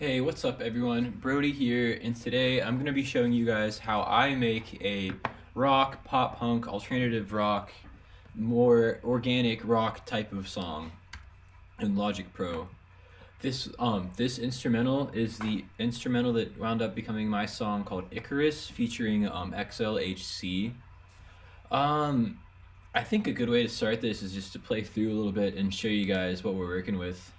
Hey, what's up everyone? Brody here, and today I'm going to be showing you guys how I make a rock, pop punk, alternative rock, more organic rock type of song in Logic Pro. This instrumental is the instrumental that wound up becoming my song called ICARUS featuring XLHC. Um I think a good way to start this is just to play through a little bit and show you guys what we're working with.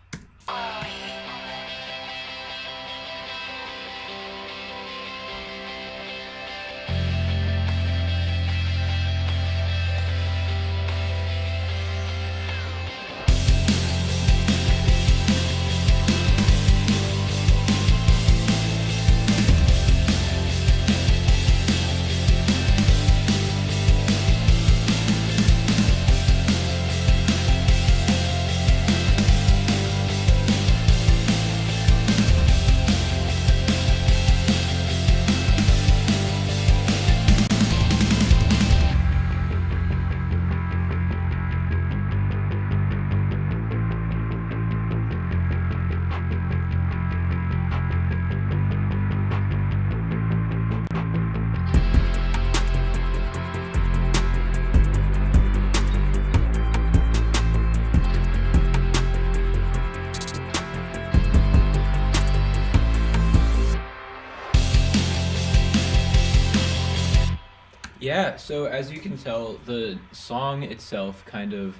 Yeah, so as you can tell, the song itself kind of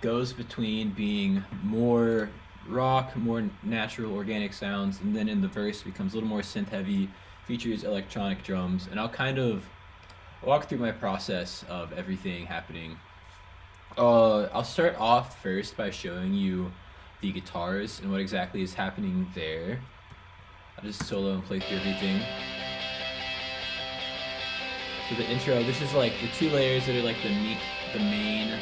goes between being more rock, more natural organic sounds, and then in the verse becomes a little more synth heavy, features electronic drums, and I'll kind of walk through my process of everything happening. I'll start off first by showing you the guitars and what exactly is happening there. I'll just solo and play through everything. So the intro, this is like the two layers that are like the main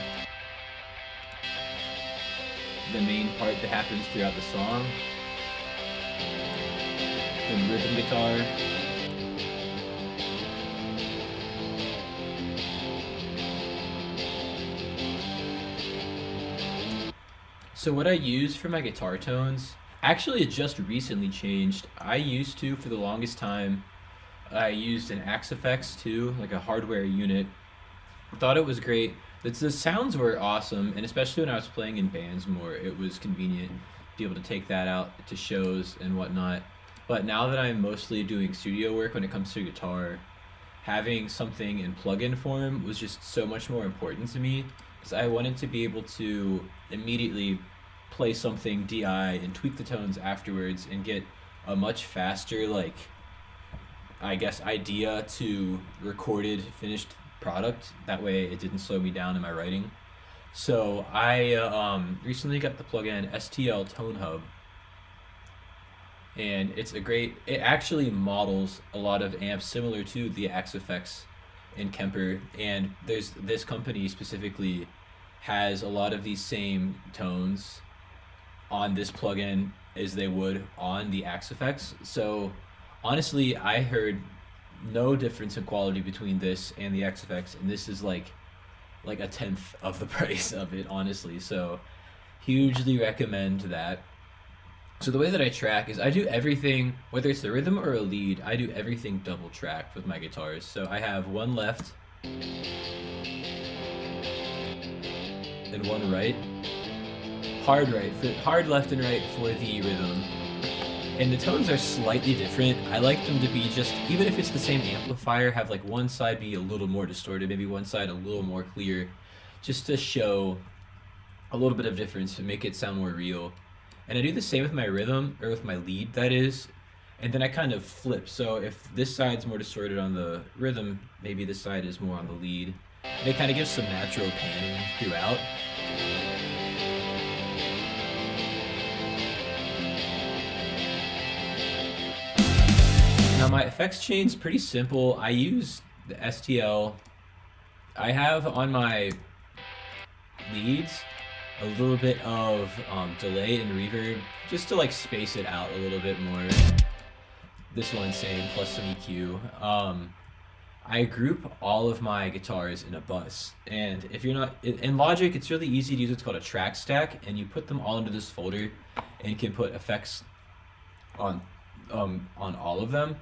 the main part that happens throughout the song. Then rhythm guitar. So what I use for my guitar tones, actually it just recently changed. I used to, for the longest time, I used an Axe FX too, like a hardware unit. I thought it was great. The sounds were awesome, and especially when I was playing in bands more, it was convenient to be able to take that out to shows and whatnot. But now that I'm mostly doing studio work when it comes to guitar, having something in plugin form was just so much more important to me because I wanted to be able to immediately play something DI and tweak the tones afterwards and get a much faster, like, I guess, idea to recorded finished product. That way it didn't slow me down in my writing. So I recently got the plugin STL Tone Hub, and it actually models a lot of amps similar to the Axe FX and Kemper, and this company specifically has a lot of these same tones on this plugin as they would on the Axe FX. So honestly, I heard no difference in quality between this and the Axe FX, and this is like a tenth of the price of it, honestly. So hugely recommend that. So the way that I track is I do everything, whether it's the rhythm or a lead, I do everything double tracked with my guitars. So I have one left and one right. Hard left and right for the rhythm. And the tones are slightly different. I like them to be just, even if it's the same amplifier, have like one side be a little more distorted, maybe one side a little more clear, just to show a little bit of difference to make it sound more real. And I do the same with my rhythm, or with my lead, that is. And then I kind of flip. So if this side's more distorted on the rhythm, maybe this side is more on the lead. And it kind of gives some natural panning throughout. Now my effects chain's pretty simple. I use the STL. I have on my leads a little bit of delay and reverb just to like space it out a little bit more. This one same, plus some EQ. I group all of my guitars in a bus, and if you're not in Logic, it's really easy to use what's called a track stack, and you put them all into this folder and you can put effects on on all of them.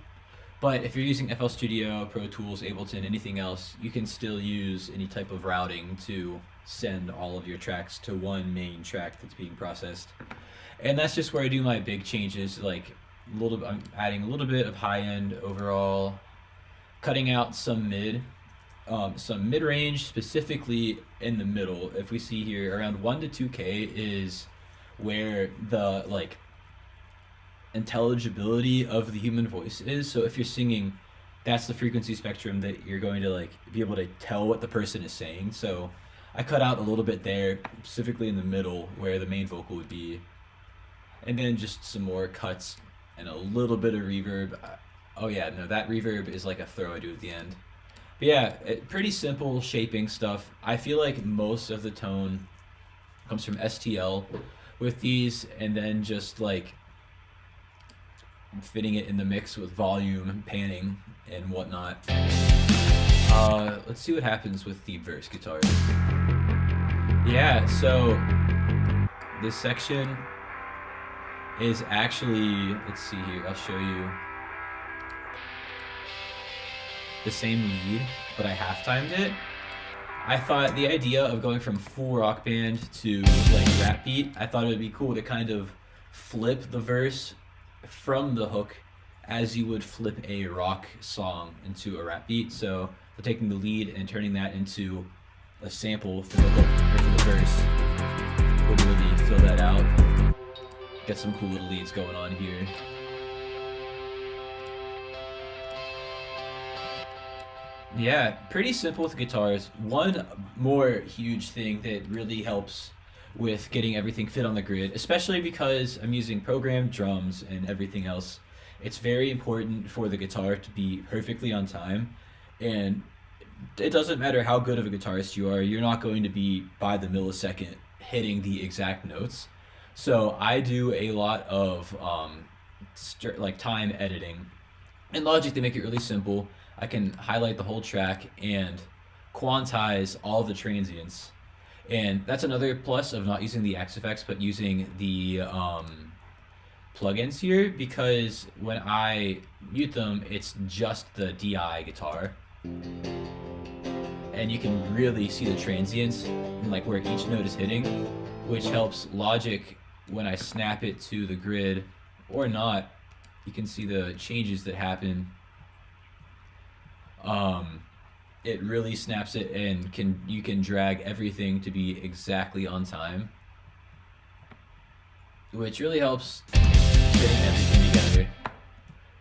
But if you're using FL Studio, Pro Tools, Ableton, anything else, you can still use any type of routing to send all of your tracks to one main track that's being processed. And that's just where I do my big changes. Like I'm adding a little bit of high end overall, cutting out some mid range, specifically in the middle. If we see here, around 1 to 2K is where the like intelligibility of the human voice is. So if you're singing, that's the frequency spectrum that you're going to like be able to tell what the person is saying. So I cut out a little bit there, specifically in the middle where the main vocal would be, and then just some more cuts and a little bit of reverb. Oh yeah, no, that reverb is like a throw I do at the end. But yeah, pretty simple shaping stuff. I feel like most of the tone comes from STL with these, and then just like fitting it in the mix with volume, panning, and whatnot. Let's see what happens with the verse guitar. Yeah, so this section is actually, let's see here, I'll show you the same lead, but I half-timed it. I thought the idea of going from full rock band to like rap beat, I thought it would be cool to kind of flip the verse from the hook as you would flip a rock song into a rap beat. So taking the lead and turning that into a sample for the hook or for the verse would really fill that out. Get some cool little leads going on here. Yeah, pretty simple with guitars. One more huge thing that really helps with getting everything fit on the grid, especially because I'm using programmed drums and everything else. It's very important for the guitar to be perfectly on time, and it doesn't matter how good of a guitarist you are, you're not going to be by the millisecond hitting the exact notes. So I do a lot of like time editing. In Logic, they make it really simple. I can highlight the whole track and quantize all the transients. And that's another plus of not using the XFX, but using the plugins here, because when I mute them, it's just the DI guitar. And you can really see the transients and like where each note is hitting, which helps Logic when I snap it to the grid or not. You can see the changes that happen. It really snaps it, and you can drag everything to be exactly on time, which really helps fitting everything together.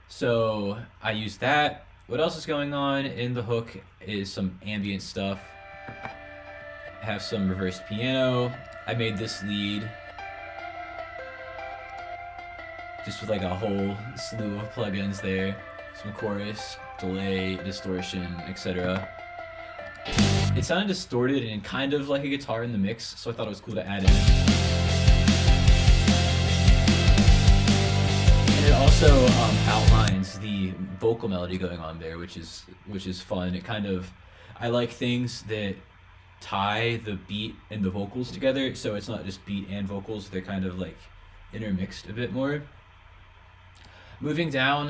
So I use that. What else is going on in the hook is some ambient stuff. I have some reversed piano. I made this lead just with like a whole slew of plugins there. Some chorus, delay, distortion, etc. It sounded distorted and kind of like a guitar in the mix, so I thought it was cool to add in. And it also outlines the vocal melody going on there, which is fun. It kind of, I like things that tie the beat and the vocals together, so it's not just beat and vocals, they're kind of like intermixed a bit more. Moving down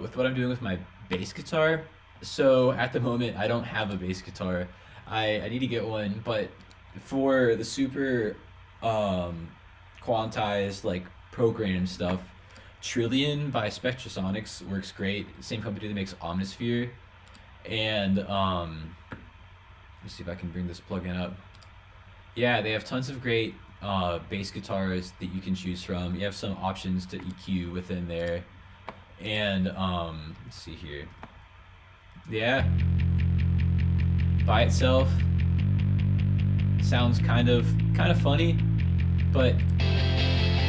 with what I'm doing with my bass guitar. So at the moment, I don't have a bass guitar. I need to get one, but for the super quantized, like program stuff, Trillion by Spectrasonics works great. Same company that makes Omnisphere. And let's see if I can bring this plugin up. Yeah, they have tons of great bass guitars that you can choose from. You have some options to EQ within there. And let's see here. Yeah, by itself sounds kind of funny, but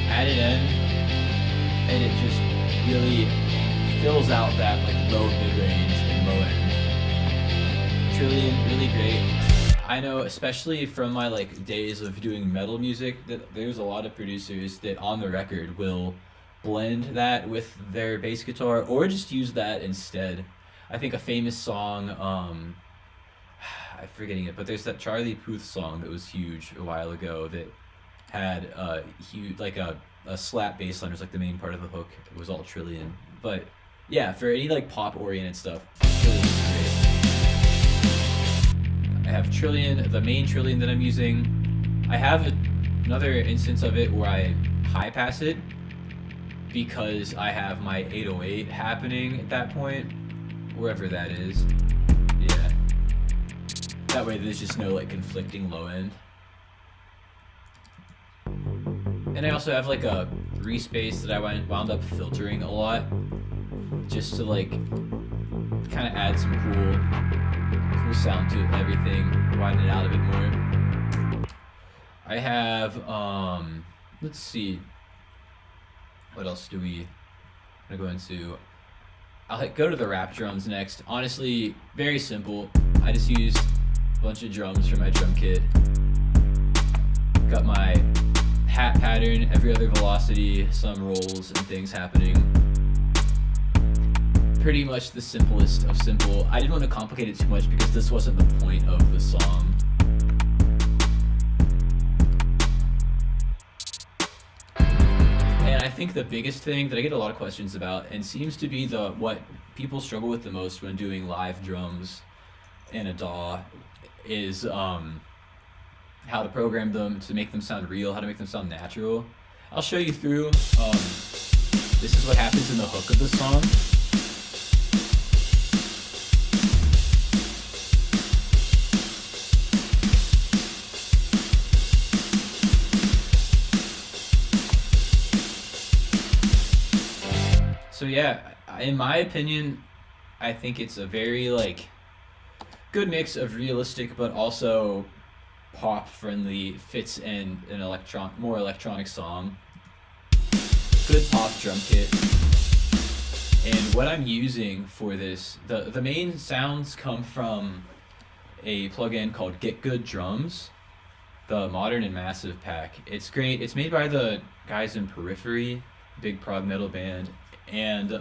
add it in and it just really fills out that like low mid-range and low end. Trillion, really great. I know, especially from my like days of doing metal music, that there's a lot of producers that on the record will blend that with their bass guitar or just use that instead. I think a famous song, I'm forgetting it, but there's that Charlie Puth song that was huge a while ago that had huge, like a slap bass line was like the main part of the hook. It was all Trillion. But yeah, for any like pop oriented stuff, Trillion is great. I have Trillion, the main Trillion that I'm using. I have another instance of it where I high pass it because I have my 808 happening at that point, wherever that is. Yeah. That way there's just no like conflicting low end. And I also have like a respace that I wound up filtering a lot, just to like kind of add some cool sound to everything, widen it out a bit more. I have let's see, what else do we? I'm gonna go into. I'll go to the rap drums next. Honestly, very simple. I just used a bunch of drums for my drum kit. Got my hat pattern, every other velocity, some rolls and things happening. Pretty much the simplest of simple. I didn't want to complicate it too much because this wasn't the point of the song. And I think the biggest thing that I get a lot of questions about, and seems to be what people struggle with the most when doing live drums in a DAW, is how to program them to make them sound real, how to make them sound natural. I'll show you through. This is what happens in the hook of the song. So yeah, in my opinion, I think it's a very like good mix of realistic but also pop friendly, fits in an more electronic song. Good pop drum kit. And what I'm using for this, the main sounds come from a plugin called Get Good Drums, the Modern and Massive pack. It's great. It's made by the guys in Periphery, big prog metal band, and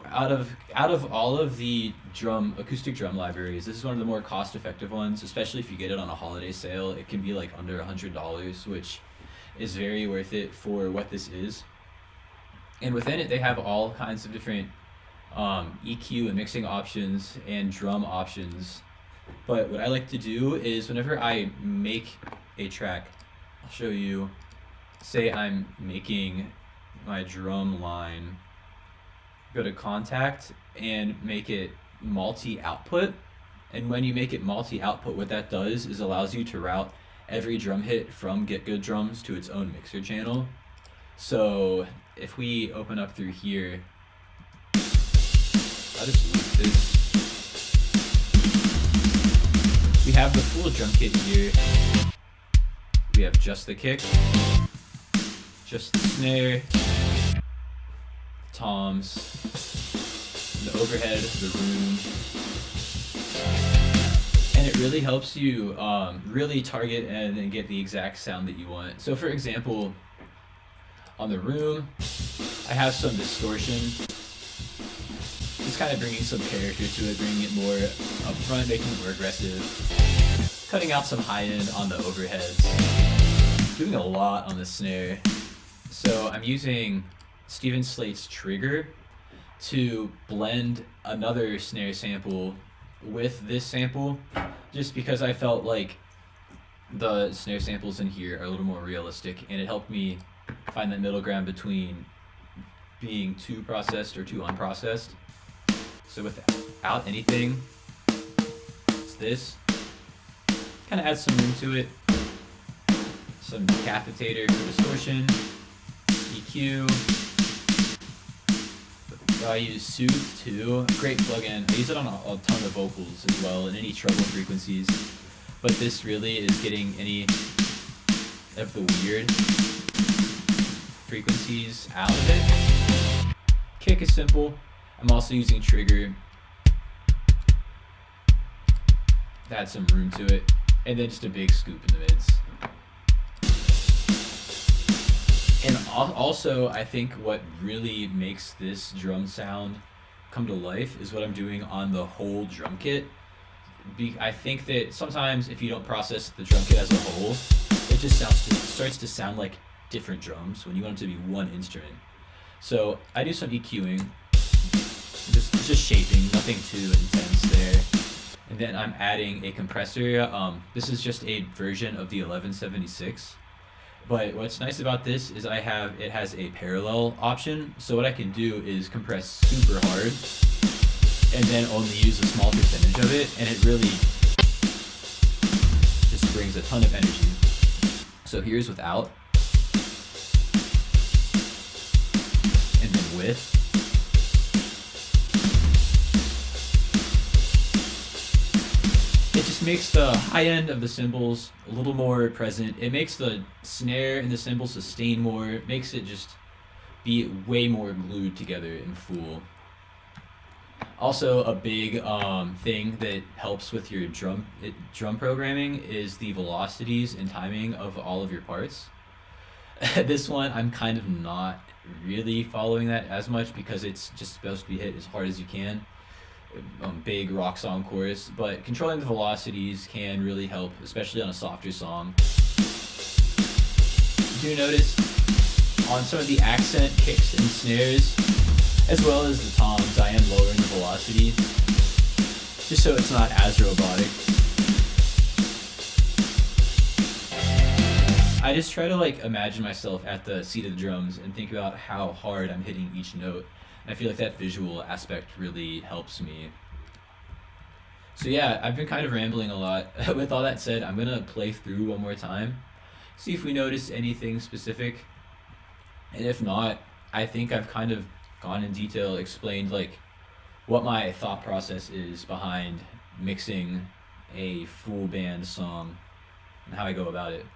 out of all of the acoustic drum libraries, this is one of the more cost-effective ones, especially if you get it on a holiday sale. It can be like under $100, which is very worth it for what this is. And within it, they have all kinds of different EQ and mixing options and drum options. But what I like to do is whenever I make a track, I'll show you, say I'm making my drum line, go to contact and make it multi-output. And when you make it multi-output, what that does is allows you to route every drum hit from Get Good Drums to its own mixer channel. So if we open up through here, I'll just loop this. We have the full drum kit here. We have just the kick, just the snare, toms, the overhead, the room, and it really helps you really target and get the exact sound that you want. So for example, on the room, I have some distortion, just kind of bringing some character to it, bringing it more upfront, making it more aggressive, cutting out some high end on the overheads, doing a lot on the snare. So I'm using Steven Slate's Trigger to blend another snare sample with this sample, just because I felt like the snare samples in here are a little more realistic, and it helped me find that middle ground between being too processed or too unprocessed. So without anything, it's this. Kind of adds some room to it. Some decapitator for distortion, EQ. I use Soothe too, great plugin. I use it on a ton of vocals as well, and any treble frequencies. But this really is getting any of the weird frequencies out of it. Kick is simple. I'm also using Trigger to add some room to it, and then just a big scoop in the mids. And also, I think what really makes this drum sound come to life is what I'm doing on the whole drum kit. I think that sometimes if you don't process the drum kit as a whole, it starts to sound like different drums when you want it to be one instrument. So I do some EQing, just shaping, nothing too intense there. And then I'm adding a compressor. This is just a version of the 1176. But what's nice about this is it has a parallel option. So what I can do is compress super hard and then only use a small percentage of it, and it really just brings a ton of energy. So here's without, and then with. It just makes the high end of the cymbals a little more present. It makes the snare and the cymbals sustain more. It makes it just be way more glued together in full. Also, a big thing that helps with your drum programming is the velocities and timing of all of your parts. This one, I'm kind of not really following that as much because it's just supposed to be hit as hard as you can. Big rock song chorus, but controlling the velocities can really help, especially on a softer song. Do notice on some of the accent kicks and snares, as well as the toms, I am lowering the velocity, just so it's not as robotic. I just try to imagine myself at the seat of the drums and think about how hard I'm hitting each note. And I feel like that visual aspect really helps me. So yeah, I've been kind of rambling a lot. With all that said, I'm gonna play through one more time, see if we notice anything specific. And if not, I think I've kind of gone in detail, explained what my thought process is behind mixing a full band song and how I go about it.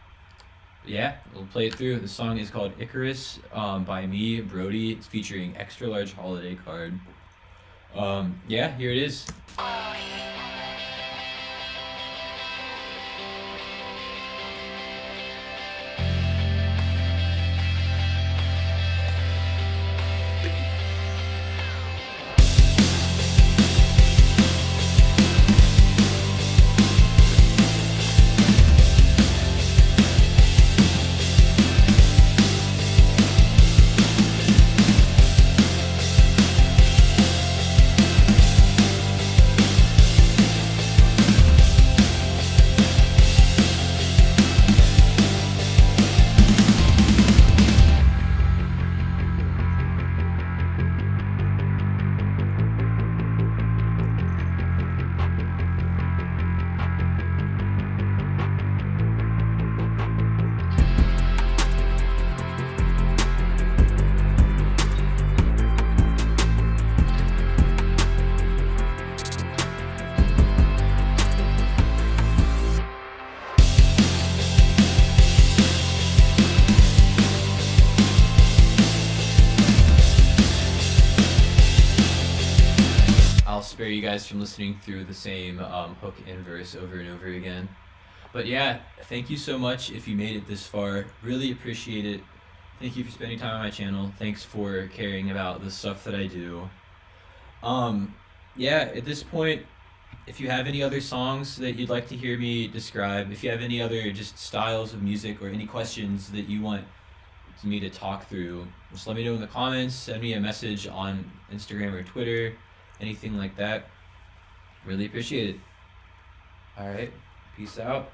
But yeah, we'll play it through. The song is called ICARUS by me, Brody. It's featuring Extra Large Holiday Card. Yeah, here it is. I'll spare you guys from listening through the same hook and verse over and over again. But yeah, thank you so much if you made it this far. Really appreciate it. Thank you for spending time on my channel. Thanks for caring about the stuff that I do. Yeah, at this point, if you have any other songs that you'd like to hear me describe, if you have any other just styles of music or any questions that you want me to talk through, just let me know in the comments, send me a message on Instagram or Twitter, anything like that. Really appreciate it. All right, peace out.